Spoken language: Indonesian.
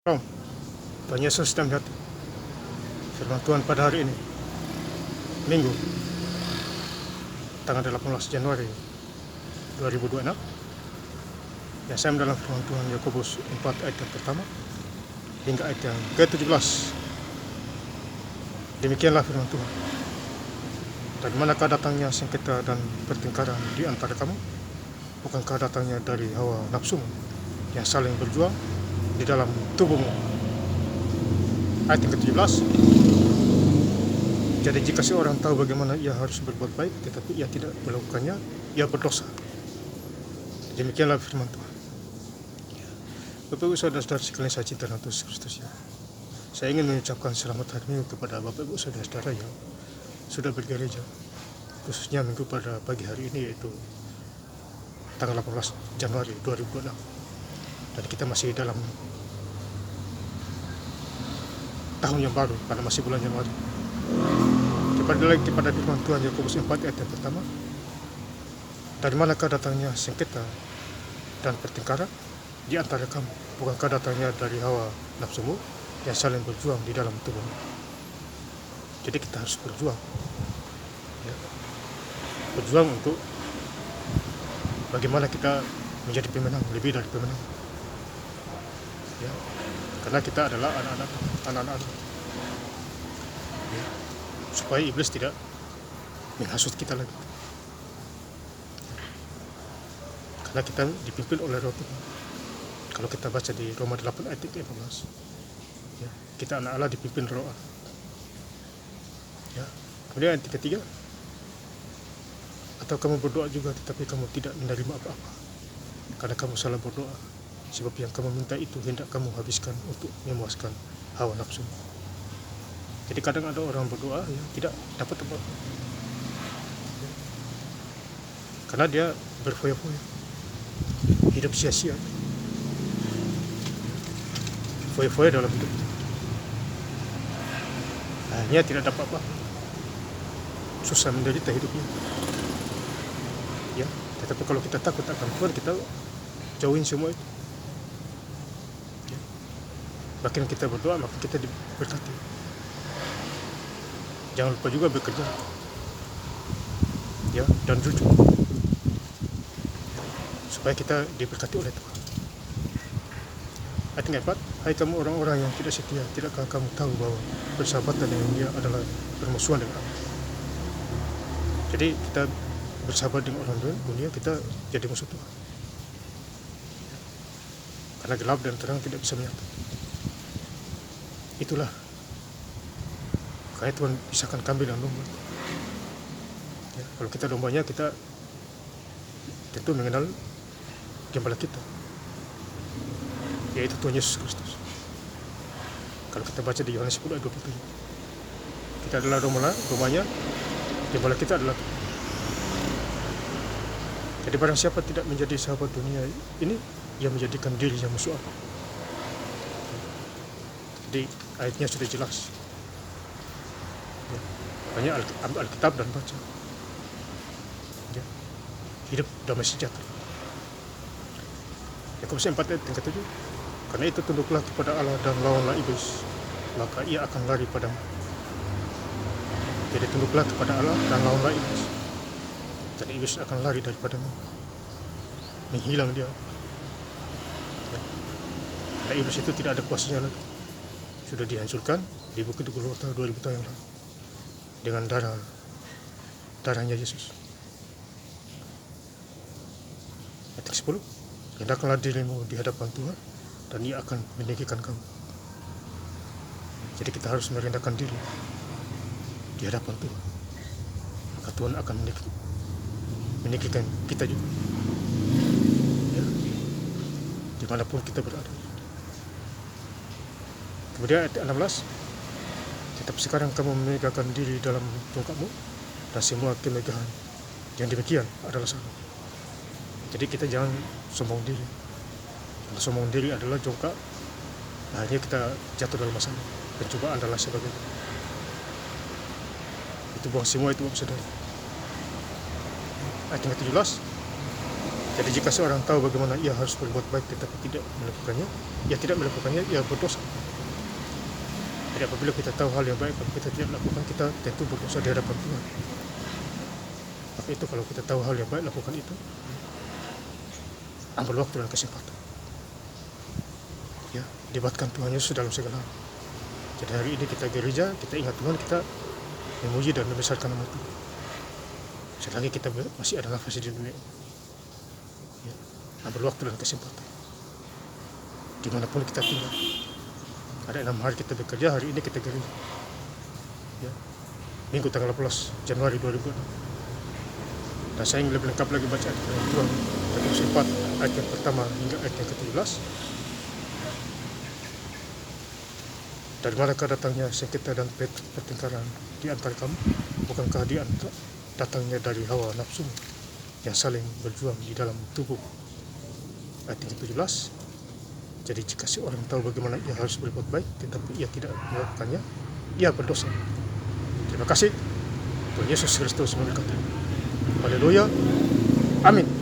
Shalom. Tuhan Yesus sedang datang. Firman Tuhan pada hari ini, Minggu, tanggal 18 Januari 2026. Yang saya mendalam firman Tuhan Yakobus 4 ayat yang pertama hingga ayat yang ke-17. Demikianlah firman Tuhan. Dari manakah datangnya sengketa dan pertengkaran di antara kamu? Bukankah datangnya dari hawa nafsumu yang saling berjuang di dalam tubuhmu? Ayat yang ke-17. Jadi jika seorang tahu bagaimana ia harus berbuat baik, tetapi ia tidak melakukannya, ia berdosa. Demikianlah firman Tuhan. Bapak Ibu Saudara-saudara sekalian saya cinta dalam Tuhan Yesus Kristus, ya. Saya ingin mengucapkan selamat hari Minggu kepada Bapak Ibu Saudara-saudara yang sudah bergereja, khususnya Minggu pada pagi hari ini, yaitu tanggal 18 Januari 2026. Dan kita masih dalam tahun yang baru, karena masih bulan Januari. Kembali lagi kepada firman Tuhan Yakobus 4 ayat yang pertama. Dari manakah datangnya sengketa dan pertengkaran di antara kamu? Bukankah datangnya dari hawa nafsumu yang saling berjuang di dalam tubuhmu? Jadi kita harus berjuang, ya. Berjuang untuk bagaimana kita menjadi pemenang, lebih dari pemenang, ya. Karena kita adalah anak-anak, ya. Supaya iblis tidak menghasut kita lagi, karena kita dipimpin oleh Roh Tuhan. Kalau kita baca di Roma 8 ayat 15, ya, kita anak Allah dipimpin Roh Allah, ya. Kemudian ayat ketiga, atau kamu berdoa juga tetapi kamu tidak menerima apa-apa karena kamu salah berdoa, sebab yang kamu minta itu hendak kamu habiskan untuk memuaskan hawa nafsu. Jadi kadang ada orang berdoa, ya, tidak dapat apa-apa, ya, karena dia berfoya-foya, hidup sia-sia, foya-foya dalam hidup, akhirnya tidak dapat apa-apa, susah menderita hidupnya, ya. Tetapi kalau kita takut akan Tuhan, kita jauhin semua itu, ya. Makin kita berdoa, makin kita diberkati. Jangan lupa juga bekerja, ya, dan jujur, supaya kita diberkati oleh Tuhan. Ayat yang keempat, hai kamu orang-orang yang tidak setia, tidakkah kamu tahu bahwa persahabatan dengan dia adalah permusuhan dengan Allah? Jadi kita bersahabat dengan orang dunia, kita jadi musuh Tuhan, karena gelap dan terang tidak bisa menyatu. Itulah kayak Tuhan pisahkan kambing dan domba, ya. Kalau kita dombanya, kita tentu mengenal gembala kita, yaitu Tuhan Yesus Kristus. Kalau kita baca di Yohanes 10 ayat 27, kita adalah dombanya, gembala kita adalah Tuhan. Jadi barang siapa tidak menjadi sahabat dunia ini, ia menjadikan dirinya musuh Allah. Jadi ayatnya sudah jelas, ya. Banyak Alkitab dan baca, ya. Hidup damai sejahtera. Yakobus 4 ayat yang ke-7, karena itu tunduklah kepada Allah dan lawanlah iblis, maka ia akan lari padamu. Jadi tunduklah kepada Allah dan lawanlah iblis, dan iblis akan lari daripadamu, menghilang dia, ya. Karena iblis itu tidak ada kuasanya lagi, sudah dihancurkan di Bukit Golgota 2000 tahun yang lalu dengan darahnya Yesus. Ayat 10, rendahkanlah dirimu di hadapan Tuhan dan ia akan meninggikan kamu. Jadi kita harus merendahkan diri di hadapan Tuhan, maka Tuhan akan meninggikan kita juga, ya, dimanapun kita berada. Kemudian ayat 16, tetapi sekarang kamu memegahkan diri dalam tongkatmu, dan semua kemegahan yang demikian adalah salah. Jadi kita jangan sombong diri. Karena sombong diri adalah jongkak, akhirnya kita jatuh dalam masalah. Pencobaan adalah sebagainya. Itu buang semua itu, saudara. Ayat yang ke-17, Jadi jika seorang tahu bagaimana ia harus berbuat baik tetapi tidak melakukannya, ia berdosa. Jadi apabila kita tahu hal yang baik, tapi kita tidak lakukan, kita tentu berdosa di hadapan Tuhan. Maka itu kalau kita tahu hal yang baik, lakukan itu. Ambil waktu dan kesempatan. Ya, libatkan Tuhan Yesus dalam segala hal. Jadi hari ini kita gereja, kita ingat Tuhan, kita memuji dan membesarkan nama Tuhan. Selagi kita masih ada nafas di dunia. Ya, ambil waktu dan kesempatan. Dimanapun kita tinggal. Ada 6 hari kita bekerja, hari ini kita gereja. Ya. Minggu tanggal 18 Januari 2006. Dan saya ingin lebih lengkap lagi baca ayat Tuhan. Ayat 4, ayat yang pertama hingga ayat yang ke-17. Dari manakah datangnya sengketa dan pertengkaran di antara kamu? Bukankah datangnya dari hawa nafsu yang saling berjuang di dalam tubuh? Ayat yang ke-17. Jadi jika seorang tahu bagaimana ia harus berbuat baik tetapi ia tidak melakukannya, ia berdosa. Terima kasih. Tuhan Yesus Kristus memberkati. Haleluya. Amin.